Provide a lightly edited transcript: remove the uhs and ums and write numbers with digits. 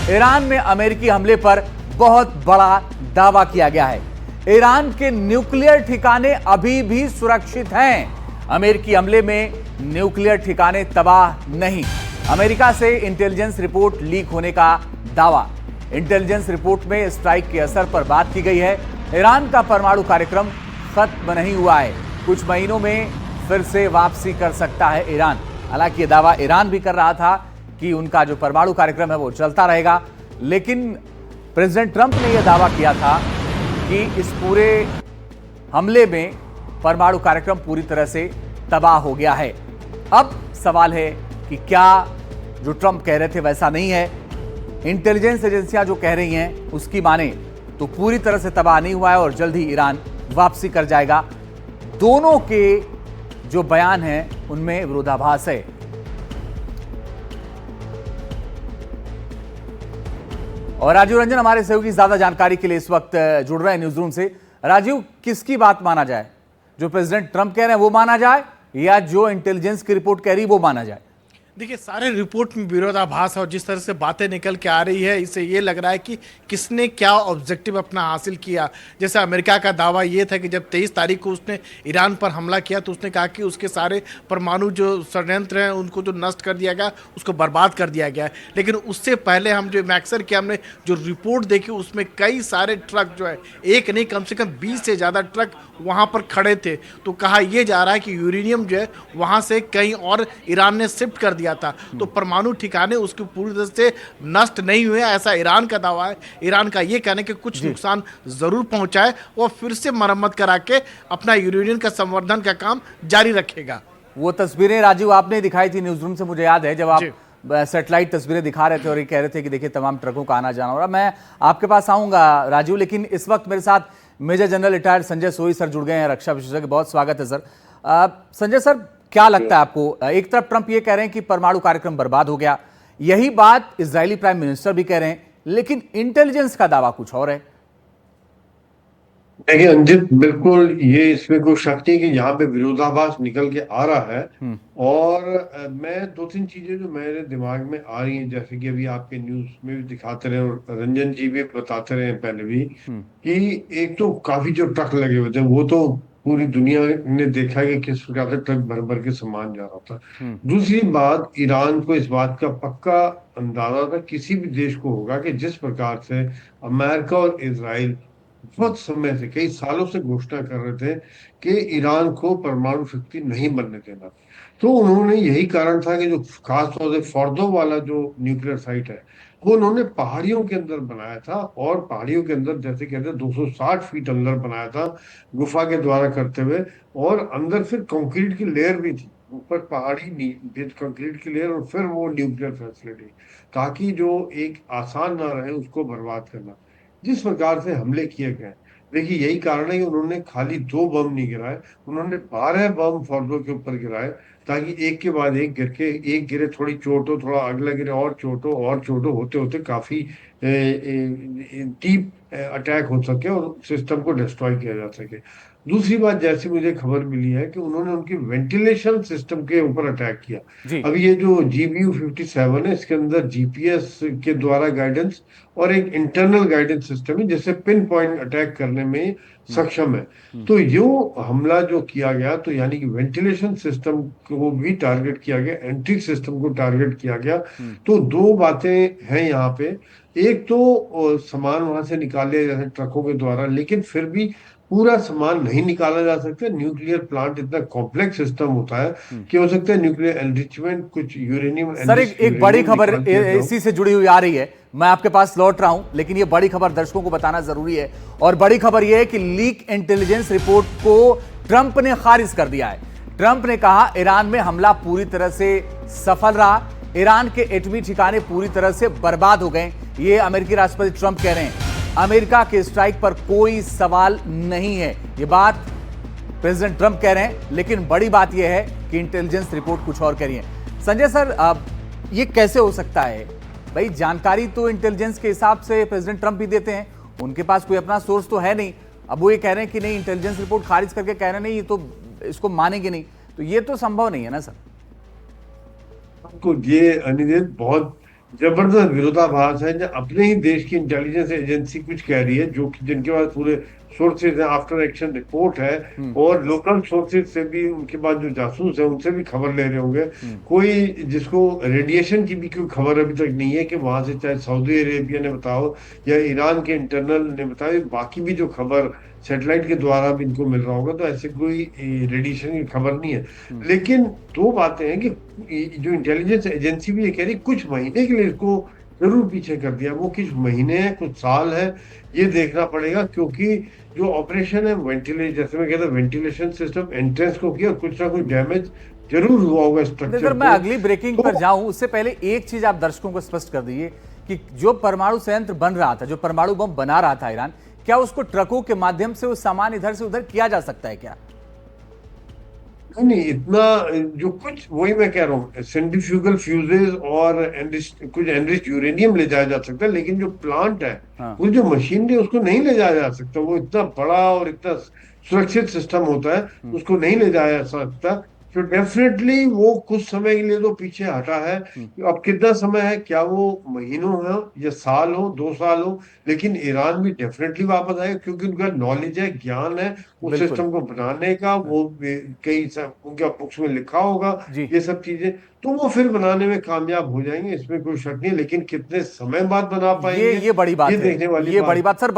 Iran में अमेरिकी हमले पर बहुत बड़ा दावा किया गया है। ईरान के न्यूक्लियर ठिकाने अभी भी सुरक्षित हैं। अमेरिकी हमले में न्यूक्लियर ठिकाने तबाह नहीं। अमेरिका से इंटेलिजेंस रिपोर्ट लीक होने का दावा। इंटेलिजेंस रिपोर्ट में स्ट्राइक के असर पर बात की गई है। ईरान का परमाणु कार्यक्रम खत्म नहीं हुआ है, कुछ महीनों में फिर से वापसी कर सकता है ईरान। हालांकि यह दावा ईरान भी कर रहा था कि उनका जो परमाणु कार्यक्रम है वो चलता रहेगा, लेकिन प्रेसिडेंट ट्रंप ने यह दावा किया था कि इस पूरे हमले में परमाणु कार्यक्रम पूरी तरह से तबाह हो गया है। अब सवाल है कि क्या जो ट्रंप कह रहे थे वैसा नहीं है। इंटेलिजेंस एजेंसियां जो कह रही हैं उसकी माने तो पूरी तरह से तबाह नहीं हुआ है और जल्द ही ईरान वापसी कर जाएगा। दोनों के जो बयान हैं उनमें विरोधाभास है। और राजीव रंजन हमारे सहयोगी ज्यादा जानकारी के लिए इस वक्त जुड़ रहे हैं न्यूज रूम से। राजीव, किसकी बात माना जाए? जो प्रेसिडेंट ट्रंप कह रहे हैं वो माना जाए या जो इंटेलिजेंस की रिपोर्ट कह रही है वो माना जाए? देखिए, सारे रिपोर्ट में विरोधाभास है और जिस तरह से बातें निकल के आ रही है इससे ये लग रहा है कि किसने क्या ऑब्जेक्टिव अपना हासिल किया। जैसे अमेरिका का दावा ये था कि जब 23 तारीख को उसने ईरान पर हमला किया तो उसने कहा कि उसके सारे परमाणु जो षड्यंत्र हैं उनको जो नष्ट कर दिया गया, उसको बर्बाद कर दिया गया। लेकिन उससे पहले हम जो मैक्सर की हमने जो रिपोर्ट देखी उसमें कई सारे ट्रक जो है, एक नहीं कम से कम 20 से ज़्यादा ट्रक वहाँ पर खड़े थे। तो कहा यह जा रहा है कि यूरेनियम जो है वहाँ से कहीं और ईरान ने शिफ्ट कर दिया था। तो परमाणु ठिकाने उसके पूरी तरह से नष्ट नहीं हुए, ऐसा ईरान का दावा है। ईरान का ये कहना है कि कुछ नुकसान जरूर पहुंचा है और फिर से मरम्मत करा के अपना यूरेनियम का संवर्धन का काम जारी रखेगा। वो तस्वीरें राजीव आपने दिखाई थी न्यूज रूम से, मुझे याद है जब आप सैटेलाइट तस्वीरें दिखा रहे थे और ये कह रहे थे कि देखिए तमाम ट्रकों का आना जाना हो रहा। मैं आपके पास आऊंगा राजीव, लेकिन इस वक्त मेरे साथ मेजर जनरल रिटायर्ड संजय सोई सर जुड़ गए हैं, रक्षा विशेषज्ञ। बहुत स्वागत है सर। संजय सर, क्या लगता है आपको? एक तरफ ट्रंप ये कह रहे हैं कि परमाणु कार्यक्रम बर्बाद हो गया, यही बात इजरायली प्राइम मिनिस्टर भी कह रहे हैं, लेकिन इंटेलिजेंस का दावा कुछ और है। देखिए अंजित, बिल्कुल ये इसमें कोई शक नहीं कि यहाँ पे विरोधाभास निकल के आ रहा है। और मैं दो तीन चीजें जो मेरे दिमाग में आ रही हैं, जैसे कि अभी आपके न्यूज में भी दिखाते रहे और रंजन जी भी बताते रहे पहले भी, कि एक तो काफी जो ट्रक लगे हुए थे वो तो पूरी दुनिया ने देखा कि किस प्रकार से ट्रक भर भर के सामान जा रहा था। दूसरी बात, ईरान को इस बात का पक्का अंदाजा था, किसी भी देश को होगा, कि जिस प्रकार से अमेरिका और इजराइल बहुत समय से, कई सालों से घोषणा कर रहे थे कि ईरान को परमाणु शक्ति नहीं बनने देना। तो उन्होंने, यही कारण था कि जो खास तौर से फॉर्दो वाला जो न्यूक्लियर साइट है वो उन्होंने पहाड़ियों के अंदर बनाया था। और पहाड़ियों के अंदर, जैसे कहते हैं, 260 फीट अंदर बनाया था गुफा के द्वारा करते हुए। और अंदर फिर कंक्रीट की लेयर भी थी, ऊपर पहाड़ी कंक्रीट की लेयर और फिर वो न्यूक्लियर फैसिलिटी, ताकि जो एक आसान ना रहे उसको बर्बाद करना। जिस प्रकार से हमले किए गए, देखिए यही कारण है कि उन्होंने खाली 2 बम नहीं गिराए, उन्होंने 12 बम फॉर्दो के ऊपर गिराए, ताकि एक के बाद एक गिर के, एक गिरे थोड़ी चोट हो, थोड़ा अगला गिरे और चोट हो, और चोट हो, होते होते काफी डीप अटैक हो सके और सिस्टम को डिस्ट्रॉय किया जा सके। दूसरी बात, जैसी मुझे खबर मिली है कि उन्होंने उनकी वेंटिलेशन सिस्टम के ऊपर अटैक किया। अब ये जो GBU-57 है, इसके अंदर GPS के द्वारा गाइडेंस और एक इंटरनल गाइडेंस सिस्टम है, जिससे पिन पॉइंट अटैक करने में सक्षम है। तो यो हमला जो किया गया, तो यानी कि वेंटिलेशन सिस्टम को भी टारगेट किया गया, एंट्री सिस्टम को टारगेट किया गया। तो दो बातें हैं यहाँ पे। एक तो सामान वहां से निकाल लिया जाता है ट्रकों के द्वारा, लेकिन फिर भी पूरा सामान नहीं निकाला जा सकता। न्यूक्लियर प्लांट इतना कॉम्प्लेक्स सिस्टम होता है कि हो सकता है न्यूक्लियर एनरिचमेंट, कुछ यूरेनियम। सर, एक बड़ी खबर इसी से जुड़ी हुई आ रही है, मैं आपके पास लौट रहा हूं, लेकिन ये बड़ी खबर दर्शकों को बताना जरूरी है। और बड़ी खबर यह है कि लीक इंटेलिजेंस रिपोर्ट को ट्रंप ने खारिज कर दिया है। ट्रंप ने कहा ईरान में हमला पूरी तरह से सफल रहा, ईरान के एटमी ठिकाने पूरी तरह से बर्बाद हो गए। ये अमेरिकी राष्ट्रपति ट्रंप कह रहे हैं। अमेरिका के स्ट्राइक पर कोई सवाल नहीं है, ये बात प्रेसिडेंट ट्रंप कह रहे हैं, लेकिन बड़ी बात यह है कि इंटेलिजेंस रिपोर्ट कुछ और कह रही है। संजय सर, ये कैसे हो सकता है? भाई, जानकारी तो इंटेलिजेंस के हिसाब से प्रेसिडेंट ट्रंप भी देते हैं, उनके पास कोई अपना सोर्स तो है नहीं। अब वो ये कह रहे हैं कि नहीं, इंटेलिजेंस रिपोर्ट खारिज करके कह रहे हैं नहीं, ये तो इसको मानेंगे नहीं, तो ये तो संभव नहीं है ना सर? आपको ये अनिदेव बहुत जबरदस्त विरोधाभास है। जब अपने ही देश की इंटेलिजेंस एजेंसी कुछ कह रही है, जो कि जिनके पास पूरे सोर्सेज हैं, आफ्टर एक्शन रिपोर्ट है, और लोकल सोर्सेज से भी, उनके पास जो जासूस है उनसे भी खबर ले रहे होंगे, कोई जिसको रेडिएशन की भी कोई खबर अभी तक नहीं है कि वहां से, चाहे सऊदी अरेबिया ने बताओ या ईरान के इंटरनल ने बताओ, बाकी भी जो खबर सैटेलाइट के द्वारा भी इनको मिल रहा होगा, तो ऐसे कोई रेडिएशन की खबर नहीं है। लेकिन दो बातें हैं कि जो इंटेलिजेंस एजेंसी भी ये कह रही कुछ महीने के लिए इसको जरूर पीछे कर दिया। वो कुछ महीने हैं, कुछ साल है, ये देखना पड़ेगा, क्योंकि जो ऑपरेशन है वेंटिलेशन, जैसे मैं कहता हूँ वेंटिलेशन सिस्टम एंट्रेंस को किया, कुछ ना कुछ डैमेज जरूर हुआ होगा अगर स्ट्रक्चर मैं को। अगली ब्रेकिंग पर तो जाऊं उससे पहले एक चीज आप दर्शकों को स्पष्ट कर दीजिए कि जो परमाणु संयंत्र बन रहा था, जो परमाणु बम बना रहा था ईरान, क्या उसको ट्रकों के माध्यम से वो सामान इधर से उधर किया जा सकता है क्या? नहीं नहीं, इतना जो कुछ, वही मैं कह रहा हूँ, सेंट्रीफ्यूगल फ्यूजेस और कुछ एनरिच्ड यूरेनियम ले जाया जा सकता है, लेकिन जो प्लांट है, हाँ। वो जो मशीनरी है, उसको नहीं ले जाया जा सकता। वो इतना बड़ा और इतना सुरक्षित सिस्टम होता है, उसको नहीं ले जाया जा सकता। तो डेफिनेटली वो कुछ समय के लिए तो पीछे हटा है। अब कितना समय है, क्या वो महीनों हो या साल हो, 2 साल हो, लेकिन ईरान भी डेफिनेटली वापस आएगा, क्योंकि उनका नॉलेज है, ज्ञान है उस बिल्कुल। सिस्टम को बनाने का। वो कई सब उनके बुक्स में लिखा होगा जी। ये सब चीजें, तो वो फिर बनाने में कामयाब हो जाएंगे, इसमें कोई शक नहीं है। लेकिन कितने समय बाद बना पाएंगे, ये बड़ी ये बात है। देखने वाली ये बड़ी बात। बात सर।